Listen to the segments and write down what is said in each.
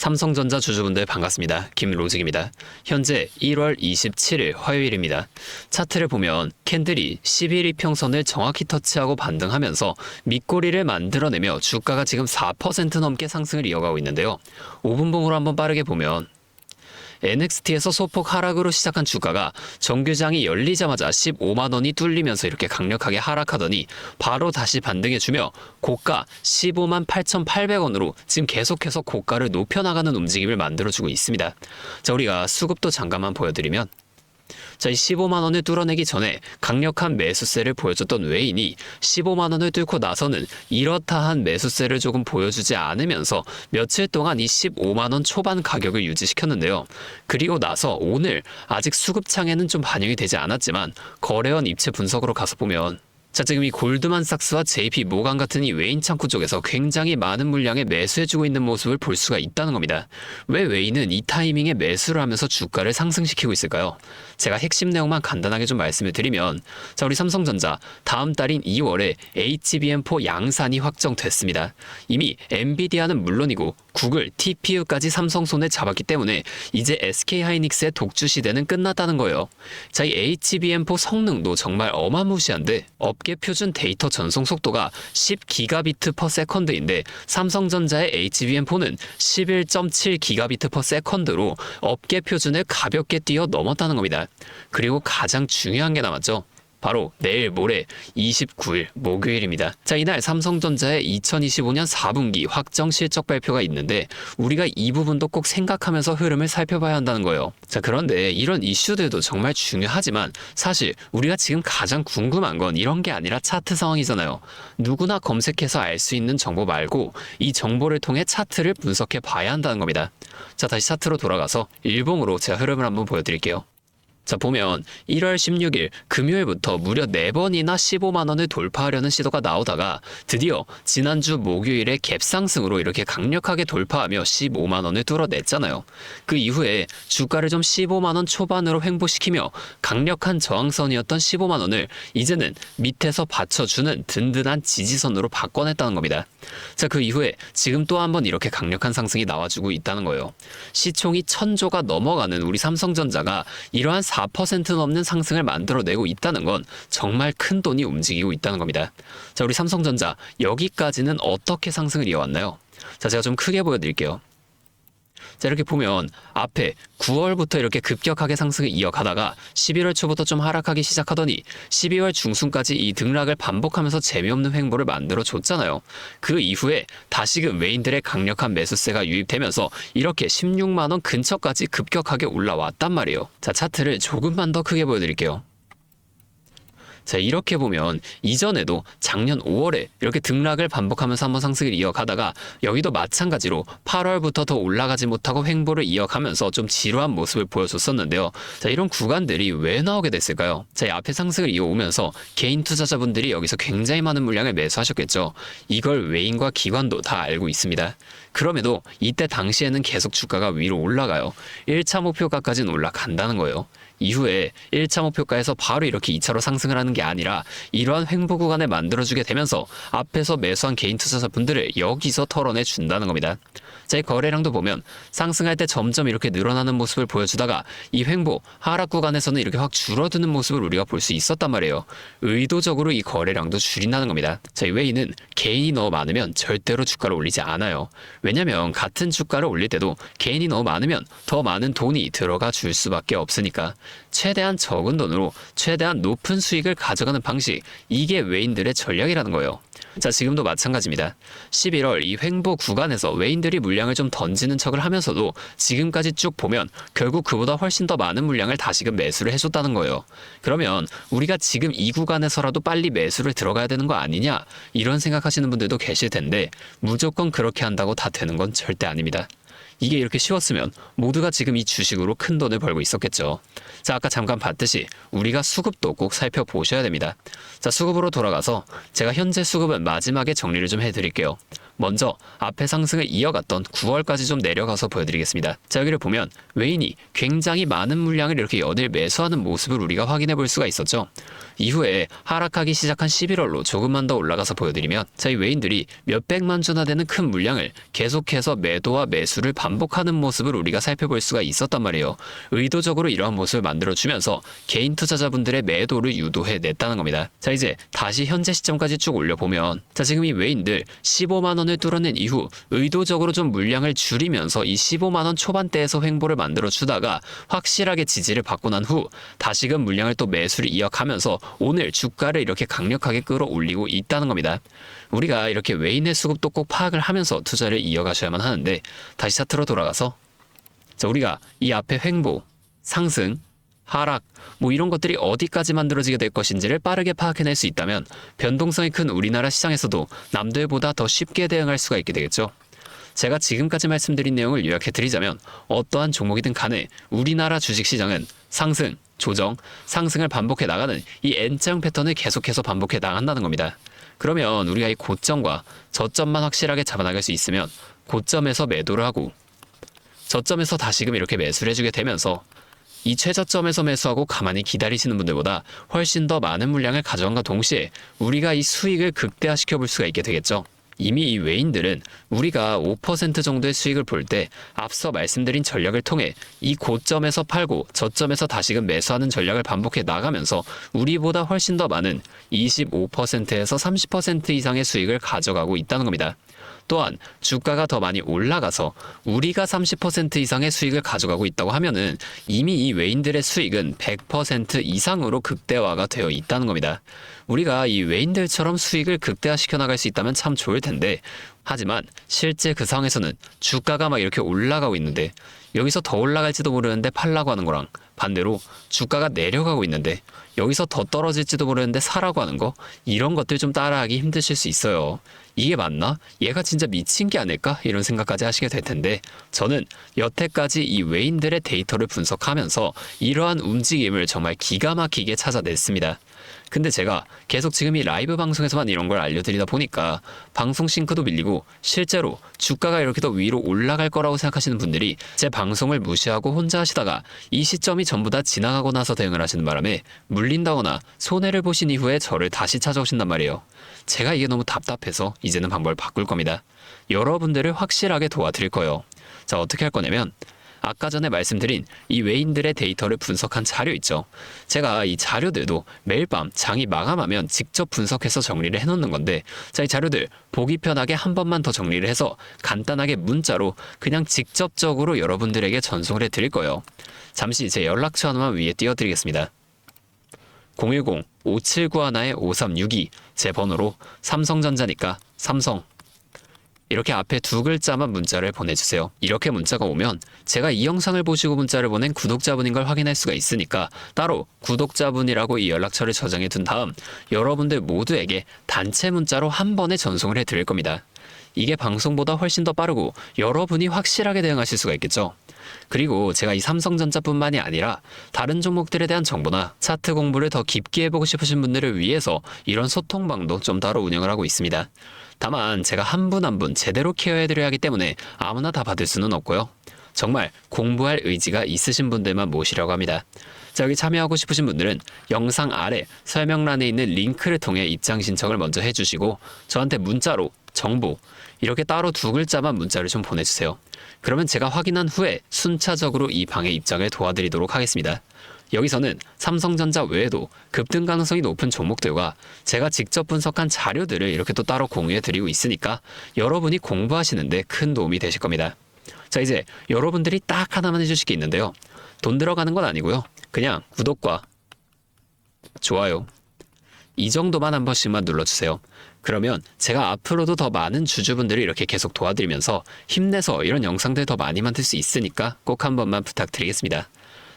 삼성전자 주주분들 반갑습니다. 김로직입니다. 현재 1월 27일 화요일입니다. 차트를 보면 캔들이 11 이평선을 정확히 터치하고 반등하면서 밑꼬리를 만들어내며 주가가 지금 4% 넘게 상승을 이어가고 있는데요. 5분봉으로 한번 빠르게 보면 NXT에서 소폭 하락으로 시작한 주가가 정규장이 열리자마자 15만 원이 뚫리면서 이렇게 강력하게 하락하더니 바로 다시 반등해주며 고가 15만 8,800원으로 지금 계속해서 고가를 높여나가는 움직임을 만들어주고 있습니다. 자, 우리가 수급도 잠깐만 보여드리면 자, 이 15만 원을 뚫어내기 전에 강력한 매수세를 보여줬던 외인이 15만 원을 뚫고 나서는 이렇다한 매수세를 조금 보여주지 않으면서 며칠 동안 이 15만 원 초반 가격을 유지시켰는데요. 그리고 나서 오늘 아직 수급창에는 좀 반영이 되지 않았지만 거래원 입체 분석으로 가서 보면 자, 지금 이 골드만삭스와 JP 모간 같은 이 외인 창구 쪽에서 굉장히 많은 물량에 매수해주고 있는 모습을 볼 수가 있다는 겁니다. 왜 외인은 이 타이밍에 매수를 하면서 주가를 상승시키고 있을까요? 제가 핵심 내용만 간단하게 좀 말씀을 드리면 자, 우리 삼성전자 다음 달인 2월에 HBM4 양산이 확정됐습니다. 이미 엔비디아는 물론이고 구글, TPU까지 삼성 손에 잡았기 때문에 이제 SK하이닉스의 독주 시대는 끝났다는 거예요. 자, 이 HBM4 성능도 정말 어마무시한데 업계 표준 데이터 전송 속도가 10기가비트/세컨드인데 삼성전자의 HBM4는 11.7기가비트/세컨드로 업계 표준을 가볍게 뛰어넘었다는 겁니다. 그리고 가장 중요한 게 남았죠. 바로 내일 모레 29일 목요일입니다. 자, 이날 삼성전자의 2025년 4분기 확정 실적 발표가 있는데 우리가 이 부분도 꼭 생각하면서 흐름을 살펴봐야 한다는 거예요. 자, 그런데 이런 이슈들도 정말 중요하지만 사실 우리가 지금 가장 궁금한 건 이런 게 아니라 차트 상황이잖아요. 누구나 검색해서 알 수 있는 정보 말고 이 정보를 통해 차트를 분석해 봐야 한다는 겁니다. 자, 다시 차트로 돌아가서 일봉으로 제가 흐름을 한번 보여드릴게요. 자, 보면 1월 16일 금요일부터 무려 4번이나 15만 원을 돌파하려는 시도가 나오다가 드디어 지난주 목요일에 갭상승으로 이렇게 강력하게 돌파하며 15만 원을 뚫어냈잖아요. 그 이후에 주가를 좀 15만 원 초반으로 횡보시키며 강력한 저항선이었던 15만 원을 이제는 밑에서 받쳐주는 든든한 지지선으로 바꿔냈다는 겁니다. 자, 그 이후에 지금 또 한번 이렇게 강력한 상승이 나와주고 있다는 거예요. 시총이 1000조가 넘어가는 우리 삼성전자가 이러한 4% 넘는 상승을 만들어내고 있다는 건 정말 큰 돈이 움직이고 있다는 겁니다. 자, 우리 삼성전자 여기까지는 어떻게 상승을 이어왔나요? 자, 제가 좀 크게 보여드릴게요. 자, 이렇게 보면 앞에 9월부터 이렇게 급격하게 상승을 이어가다가 11월 초부터 좀 하락하기 시작하더니 12월 중순까지 이 등락을 반복하면서 재미없는 횡보를 만들어줬잖아요. 그 이후에 다시금 외인들의 강력한 매수세가 유입되면서 이렇게 16만 원 근처까지 급격하게 올라왔단 말이에요. 자, 차트를 조금만 더 크게 보여드릴게요. 자, 이렇게 보면 이전에도 작년 5월에 이렇게 등락을 반복하면서 한번 상승을 이어가다가 여기도 마찬가지로 8월부터 더 올라가지 못하고 횡보를 이어가면서 좀 지루한 모습을 보여줬었는데요. 자, 이런 구간들이 왜 나오게 됐을까요? 자, 이 앞에 상승을 이어오면서 개인 투자자분들이 여기서 굉장히 많은 물량을 매수하셨겠죠. 이걸 외인과 기관도 다 알고 있습니다. 그럼에도 이때 당시에는 계속 주가가 위로 올라가요. 1차 목표가까지는 올라간다는 거예요. 이후에 1차 목표가에서 바로 이렇게 2차로 상승을 하는 게 아니라 이러한 횡보 구간을 만들어주게 되면서 앞에서 매수한 개인 투자자분들을 여기서 털어내 준다는 겁니다. 자, 이 거래량도 보면 상승할 때 점점 이렇게 늘어나는 모습을 보여주다가 이 횡보 하락 구간에서는 이렇게 확 줄어드는 모습을 우리가 볼 수 있었단 말이에요. 의도적으로 이 거래량도 줄인다는 겁니다. 자, 이 외인은 개인이 너무 많으면 절대로 주가를 올리지 않아요. 왜냐면 같은 주가를 올릴 때도 개인이 너무 많으면 더 많은 돈이 들어가 줄 수밖에 없으니까 최대한 적은 돈으로 최대한 높은 수익을 가져가는 방식, 이게 외인들의 전략이라는 거예요. 자, 지금도 마찬가지입니다. 11월 이 횡보 구간에서 외인들이 물량을 좀 던지는 척을 하면서도 지금까지 쭉 보면 결국 그보다 훨씬 더 많은 물량을 다시금 매수를 해줬다는 거예요. 그러면 우리가 지금 이 구간에서라도 빨리 매수를 들어가야 되는 거 아니냐, 이런 생각하시는 분들도 계실 텐데 무조건 그렇게 한다고 다 되는 건 절대 아닙니다. 이게 이렇게 쉬웠으면 모두가 지금 이 주식으로 큰 돈을 벌고 있었겠죠. 자, 아까 잠깐 봤듯이 우리가 수급도 꼭 살펴보셔야 됩니다. 자, 수급으로 돌아가서 제가 현재 수급은 마지막에 정리를 좀 해드릴게요. 먼저 앞에 상승을 이어갔던 9월까지 좀 내려가서 보여드리겠습니다. 자, 여기를 보면 웨인이 굉장히 많은 물량을 이렇게 연일 매수하는 모습을 우리가 확인해 볼 수가 있었죠. 이후에 하락하기 시작한 11월로 조금만 더 올라가서 보여드리면, 자, 이 웨인들이 몇백만 주나 되는 큰 물량을 계속해서 매도와 매수를 반복하는 모습을 우리가 살펴볼 수가 있었단 말이에요. 의도적으로 이러한 모습을 만들어주면서 개인 투자자분들의 매도를 유도해냈다는 겁니다. 자, 이제 다시 현재 시점까지 쭉 올려보면, 자, 지금 이 웨인들 15만 원을 뚫어낸 이후 의도적으로 좀 물량을 줄이면서 이 15만 원 초반대에서 횡보를 만들어주다가 확실하게 지지를 받고 난 후 다시금 물량을 또 매수를 이어가면서 오늘 주가를 이렇게 강력하게 끌어올리고 있다는 겁니다. 우리가 이렇게 웨인의 수급도 꼭 파악을 하면서 투자를 이어가셔야만 하는데, 다시 차트로 돌아가서, 자, 우리가 이 앞에 횡보, 상승, 하락, 뭐 이런 것들이 어디까지 만들어지게 될 것인지를 빠르게 파악해낼 수 있다면 변동성이 큰 우리나라 시장에서도 남들보다 더 쉽게 대응할 수가 있게 되겠죠. 제가 지금까지 말씀드린 내용을 요약해드리자면, 어떠한 종목이든 간에 우리나라 주식시장은 상승, 조정, 상승을 반복해 나가는 이 N자형 패턴을 계속해서 반복해 나간다는 겁니다. 그러면 우리가 이 고점과 저점만 확실하게 잡아나갈 수 있으면 고점에서 매도를 하고 저점에서 다시금 이렇게 매수를 해주게 되면서 이 최저점에서 매수하고 가만히 기다리시는 분들보다 훨씬 더 많은 물량을 가져간과 동시에 우리가 이 수익을 극대화시켜 볼 수가 있게 되겠죠. 이미 이 웨인들은 우리가 5% 정도의 수익을 볼 때 앞서 말씀드린 전략을 통해 이 고점에서 팔고 저점에서 다시금 매수하는 전략을 반복해 나가면서 우리보다 훨씬 더 많은 25%에서 30% 이상의 수익을 가져가고 있다는 겁니다. 또한 주가가 더 많이 올라가서 우리가 30% 이상의 수익을 가져가고 있다고 하면은 이미 이 웨인들의 수익은 100% 이상으로 극대화가 되어 있다는 겁니다. 우리가 이 웨인들처럼 수익을 극대화시켜 나갈 수 있다면 참 좋을 텐데, 하지만 실제 그 상황에서는 주가가 막 이렇게 올라가고 있는데 여기서 더 올라갈지도 모르는데 팔라고 하는 거랑 반대로 주가가 내려가고 있는데 여기서 더 떨어질지도 모르는데 사라고 하는 거, 이런 것들 좀 따라하기 힘드실 수 있어요. 이게 맞나? 얘가 진짜 미친 게 아닐까? 이런 생각까지 하시게 될 텐데, 저는 여태까지 이 웨인들의 데이터를 분석하면서 이러한 움직임을 정말 기가 막히게 찾아냈습니다. 근데 제가 계속 지금 이 라이브 방송에서만 이런 걸 알려드리다 보니까 방송 싱크도 밀리고 실제로 주가가 이렇게 더 위로 올라갈 거라고 생각하시는 분들이 제 방송을 무시하고 혼자 하시다가 이 시점이 전부 다 지나가고 나서 대응을 하시는 바람에 물린다거나 손해를 보신 이후에 저를 다시 찾아오신단 말이에요. 제가 이게 너무 답답해서 이제는 방법을 바꿀 겁니다. 여러분들을 확실하게 도와드릴 거예요. 자, 어떻게 할 거냐면, 아까 전에 말씀드린 이 웨인들의 데이터를 분석한 자료 있죠. 제가 이 자료들도 매일 밤 장이 마감하면 직접 분석해서 정리를 해놓는 건데, 자, 이 자료들 보기 편하게 한 번만 더 정리를 해서 간단하게 문자로 그냥 직접적으로 여러분들에게 전송을 해드릴 거예요. 잠시 제 연락처 하나만 위에 띄워드리겠습니다. 010-5791-5362 제 번호로 삼성전자니까 삼성 이렇게 앞에 두 글자만 문자를 보내주세요. 이렇게 문자가 오면 제가 이 영상을 보시고 문자를 보낸 구독자분인 걸 확인할 수가 있으니까 따로 구독자분이라고 이 연락처를 저장해 둔 다음 여러분들 모두에게 단체 문자로 한 번에 전송을 해드릴 겁니다. 이게 방송보다 훨씬 더 빠르고 여러분이 확실하게 대응하실 수가 있겠죠. 그리고 제가 이 삼성전자뿐만이 아니라 다른 종목들에 대한 정보나 차트 공부를 더 깊게 해보고 싶으신 분들을 위해서 이런 소통방도 좀 따로 운영을 하고 있습니다. 다만 제가 한 분 한 분 제대로 케어해드려야 하기 때문에 아무나 다 받을 수는 없고요. 정말 공부할 의지가 있으신 분들만 모시려고 합니다. 자, 여기 참여하고 싶으신 분들은 영상 아래 설명란에 있는 링크를 통해 입장 신청을 먼저 해주시고 저한테 문자로 정보 이렇게 따로 두 글자만 문자를 좀 보내주세요. 그러면 제가 확인한 후에 순차적으로 이 방에 입장을 도와드리도록 하겠습니다. 여기서는 삼성전자 외에도 급등 가능성이 높은 종목들과 제가 직접 분석한 자료들을 이렇게 또 따로 공유해 드리고 있으니까 여러분이 공부하시는데 큰 도움이 되실 겁니다. 자, 이제 여러분들이 딱 하나만 해주실 게 있는데요. 돈 들어가는 건 아니고요. 그냥 구독과 좋아요 이 정도만 한 번씩만 눌러주세요. 그러면 제가 앞으로도 더 많은 주주분들을 이렇게 계속 도와드리면서 힘내서 이런 영상들 더 많이 만들 수 있으니까 꼭 한 번만 부탁드리겠습니다.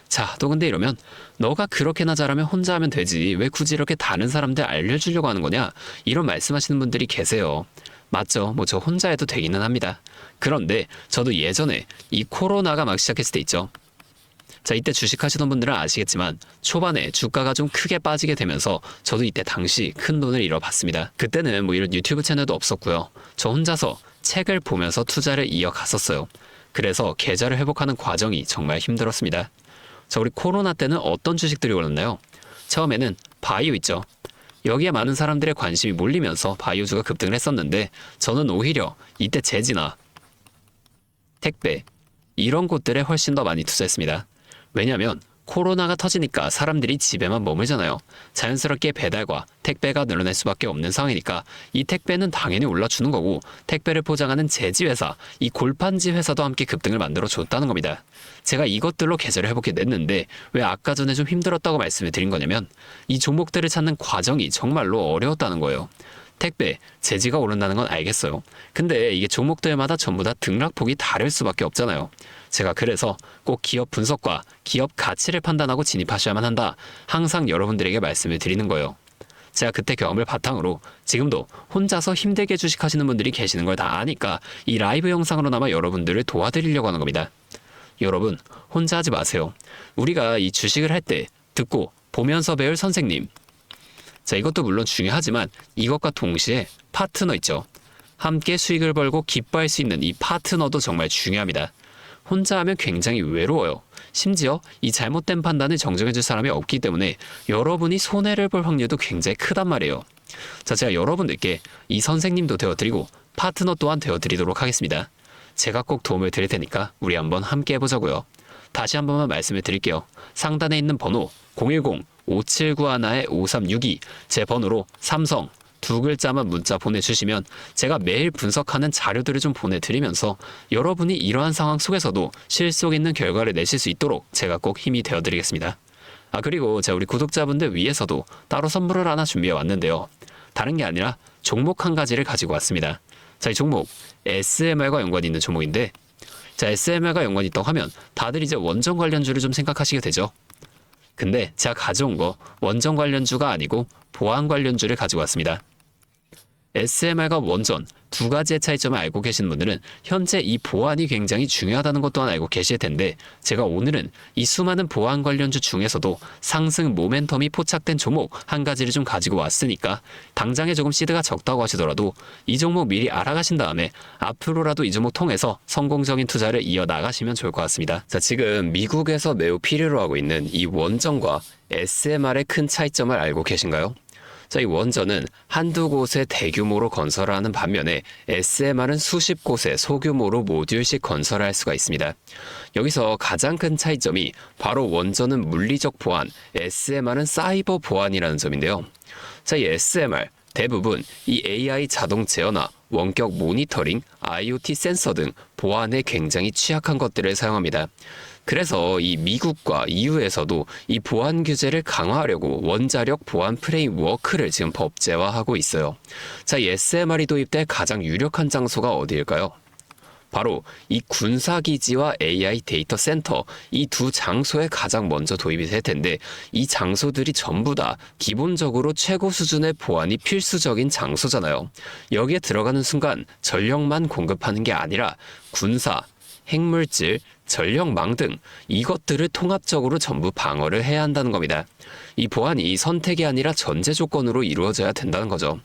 자, 또 근데 이러면 너가 그렇게나 잘하면 혼자 하면 되지 왜 굳이 이렇게 다른 사람들 알려주려고 하는 거냐, 이런 말씀하시는 분들이 계세요. 맞죠? 뭐 저 혼자 해도 되기는 합니다. 그런데 저도 예전에 이 코로나가 막 시작했을 때 있죠. 자, 이때 주식하시던 분들은 아시겠지만 초반에 주가가 좀 크게 빠지게 되면서 저도 이때 당시 큰 돈을 잃어봤습니다. 그때는 뭐 이런 유튜브 채널도 없었고요. 저 혼자서 책을 보면서 투자를 이어갔었어요. 그래서 계좌를 회복하는 과정이 정말 힘들었습니다. 자, 우리 코로나 때는 어떤 주식들이 올랐나요? 처음에는 바이오 있죠. 여기에 많은 사람들의 관심이 몰리면서 바이오주가 급등을 했었는데 저는 오히려 이때 제지나 택배 이런 곳들에 훨씬 더 많이 투자했습니다. 왜냐하면 코로나가 터지니까 사람들이 집에만 머물잖아요. 자연스럽게 배달과 택배가 늘어날 수밖에 없는 상황이니까 이 택배는 당연히 올라주는 거고 택배를 포장하는 제지회사, 이 골판지 회사도 함께 급등을 만들어 줬다는 겁니다. 제가 이것들로 계좌를 회복해 냈는데 왜 아까 전에 좀 힘들었다고 말씀을 드린 거냐면 이 종목들을 찾는 과정이 정말로 어려웠다는 거예요. 택배, 제지가 오른다는 건 알겠어요. 근데 이게 종목들마다 전부 다 등락폭이 다를 수밖에 없잖아요. 제가 그래서 꼭 기업 분석과 기업 가치를 판단하고 진입하셔야만 한다. 항상 여러분들에게 말씀을 드리는 거예요. 제가 그때 경험을 바탕으로 지금도 혼자서 힘들게 주식하시는 분들이 계시는 걸 다 아니까 이 라이브 영상으로나마 여러분들을 도와드리려고 하는 겁니다. 여러분, 혼자 하지 마세요. 우리가 이 주식을 할 때 듣고 보면서 배울 선생님, 자, 이것도 물론 중요하지만 이것과 동시에 파트너 있죠. 함께 수익을 벌고 기뻐할 수 있는 이 파트너도 정말 중요합니다. 혼자 하면 굉장히 외로워요. 심지어 이 잘못된 판단을 정정해줄 사람이 없기 때문에 여러분이 손해를 볼 확률도 굉장히 크단 말이에요. 자, 제가 여러분들께 이 선생님도 되어드리고 파트너 또한 되어드리도록 하겠습니다. 제가 꼭 도움을 드릴 테니까 우리 한번 함께 해보자고요. 다시 한 번만 말씀을 드릴게요. 상단에 있는 번호 010-5791-5362 제 번호로 삼성 두 글자만 문자 보내주시면 제가 매일 분석하는 자료들을 좀 보내드리면서 여러분이 이러한 상황 속에서도 실속 있는 결과를 내실 수 있도록 제가 꼭 힘이 되어드리겠습니다. 그리고 제가 우리 구독자분들 위해서도 따로 선물을 하나 준비해 왔는데요. 다른 게 아니라 종목 한 가지를 가지고 왔습니다. 자, 이 종목 SMR과 연관이 있는 종목인데 자, SMR과 연관이 있다고 하면 다들 이제 원전 관련주를 좀 생각하시게 되죠. 근데 제가 가져온 거 원전 관련주가 아니고 보안 관련주를 가지고 왔습니다. SMR과 원전 두 가지의 차이점을 알고 계시는 분들은 현재 이 보안이 굉장히 중요하다는 것 또한 알고 계실 텐데 제가 오늘은 이 수많은 보안 관련주 중에서도 상승 모멘텀이 포착된 종목 한 가지를 좀 가지고 왔으니까 당장에 조금 시드가 적다고 하시더라도 이 종목 미리 알아가신 다음에 앞으로라도 이 종목 통해서 성공적인 투자를 이어나가시면 좋을 것 같습니다. 자, 지금 미국에서 매우 필요로 하고 있는 이 원전과 SMR의 큰 차이점을 알고 계신가요? 자, 이 원전은 한두 곳에 대규모로 건설하는 반면에 SMR은 수십 곳에 소규모로 모듈씩 건설할 수가 있습니다. 여기서 가장 큰 차이점이 바로 원전은 물리적 보안, SMR은 사이버 보안이라는 점인데요. 자, 이 SMR 대부분 이 AI 자동 제어나 원격 모니터링, IoT 센서 등 보안에 굉장히 취약한 것들을 사용합니다. 그래서 이 미국과 EU에서도 이 보안 규제를 강화하려고 원자력 보안 프레임워크를 지금 법제화하고 있어요. 자, 이 SMR이 도입될 가장 유력한 장소가 어디일까요? 바로 이 군사기지와 AI 데이터 센터 이 두 장소에 가장 먼저 도입이 될 텐데 이 장소들이 전부 다 기본적으로 최고 수준의 보안이 필수적인 장소잖아요. 여기에 들어가는 순간 전력만 공급하는 게 아니라 군사, 핵물질, 전력망 등 이것들을 통합적으로 전부 방어를 해야 한다는 겁니다. 이 보안이 선택이 아니라 전제 조건으로 이루어져야 된다는 거죠.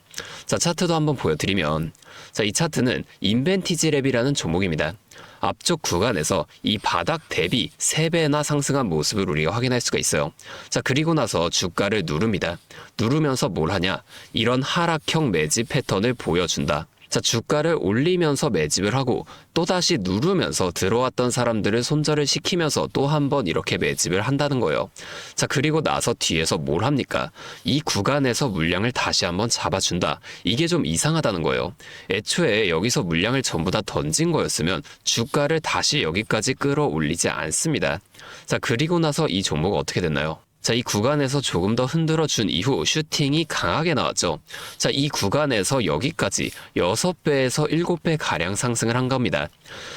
자, 차트도 한번 보여드리면 자, 이 차트는 인벤티지랩이라는 종목입니다. 앞쪽 구간에서 이 바닥 대비 3배나 상승한 모습을 우리가 확인할 수가 있어요. 자, 그리고 나서 주가를 누릅니다. 누르면서 뭘 하냐? 이런 하락형 매집 패턴을 보여준다. 자, 주가를 올리면서 매집을 하고 또다시 누르면서 들어왔던 사람들을 손절을 시키면서 또 한 번 이렇게 매집을 한다는 거예요. 자, 그리고 나서 뒤에서 뭘 합니까? 이 구간에서 물량을 다시 한번 잡아준다. 이게 좀 이상하다는 거예요. 애초에 여기서 물량을 전부 다 던진 거였으면 주가를 다시 여기까지 끌어올리지 않습니다. 자, 그리고 나서 이 종목 어떻게 됐나요? 자, 이 구간에서 조금 더 흔들어준 이후 슈팅이 강하게 나왔죠. 자, 이 구간에서 여기까지 6배에서 7배 가량 상승을 한 겁니다.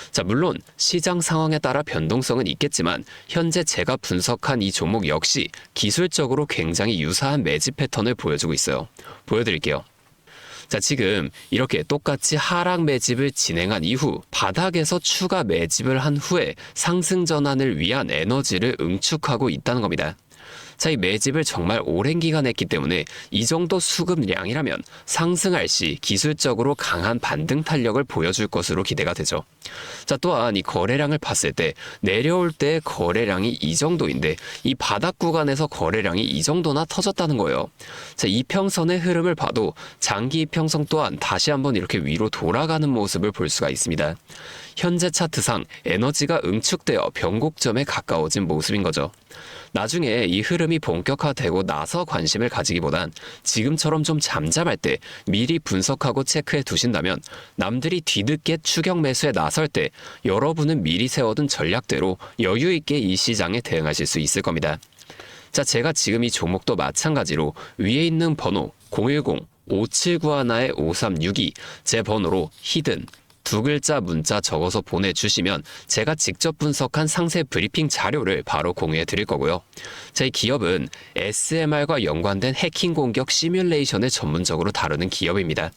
자, 물론 시장 상황에 따라 변동성은 있겠지만 현재 제가 분석한 이 종목 역시 기술적으로 굉장히 유사한 매집 패턴을 보여주고 있어요. 보여드릴게요. 자, 지금 이렇게 똑같이 하락 매집을 진행한 이후 바닥에서 추가 매집을 한 후에 상승 전환을 위한 에너지를 응축하고 있다는 겁니다. 자, 이 매집을 정말 오랜 기간 했기 때문에 이 정도 수급량이라면 상승할 시 기술적으로 강한 반등 탄력을 보여줄 것으로 기대가 되죠. 자, 또한 이 거래량을 봤을 때 내려올 때 거래량이 이 정도인데 이 바닥 구간에서 거래량이 이 정도나 터졌다는 거예요. 자, 이평선의 흐름을 봐도 장기 이평선 또한 다시 한번 이렇게 위로 돌아가는 모습을 볼 수가 있습니다. 현재 차트상 에너지가 응축되어 변곡점에 가까워진 모습인 거죠. 나중에 이 흐름이 본격화되고 나서 관심을 가지기보단 지금처럼 좀 잠잠할 때 미리 분석하고 체크해 두신다면 남들이 뒤늦게 추격 매수에 나설 때 여러분은 미리 세워둔 전략대로 여유 있게 이 시장에 대응하실 수 있을 겁니다. 자, 제가 지금 이 종목도 마찬가지로 위에 있는 번호 010-5791-5362 제 번호로 히든 두 글자 문자 적어서 보내주시면 제가 직접 분석한 상세 브리핑 자료를 바로 공유해 드릴 거고요. 제 기업은 SMR과 연관된 해킹 공격 시뮬레이션을 전문적으로 다루는 기업입니다.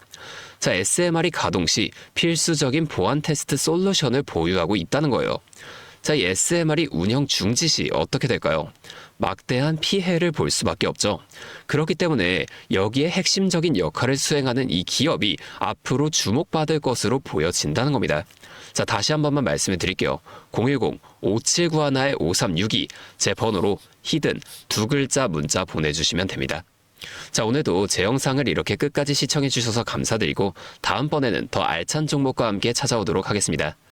자, SMR이 가동 시 필수적인 보안 테스트 솔루션을 보유하고 있다는 거예요. 자, 이 SMR이 운영 중지 시 어떻게 될까요? 막대한 피해를 볼 수밖에 없죠. 그렇기 때문에 여기에 핵심적인 역할을 수행하는 이 기업이 앞으로 주목받을 것으로 보여진다는 겁니다. 자, 다시 한 번만 말씀을 드릴게요. 010-5791-5362 제 번호로 히든 두 글자 문자 보내주시면 됩니다. 자, 오늘도 제 영상을 이렇게 끝까지 시청해 주셔서 감사드리고 다음번에는 더 알찬 종목과 함께 찾아오도록 하겠습니다.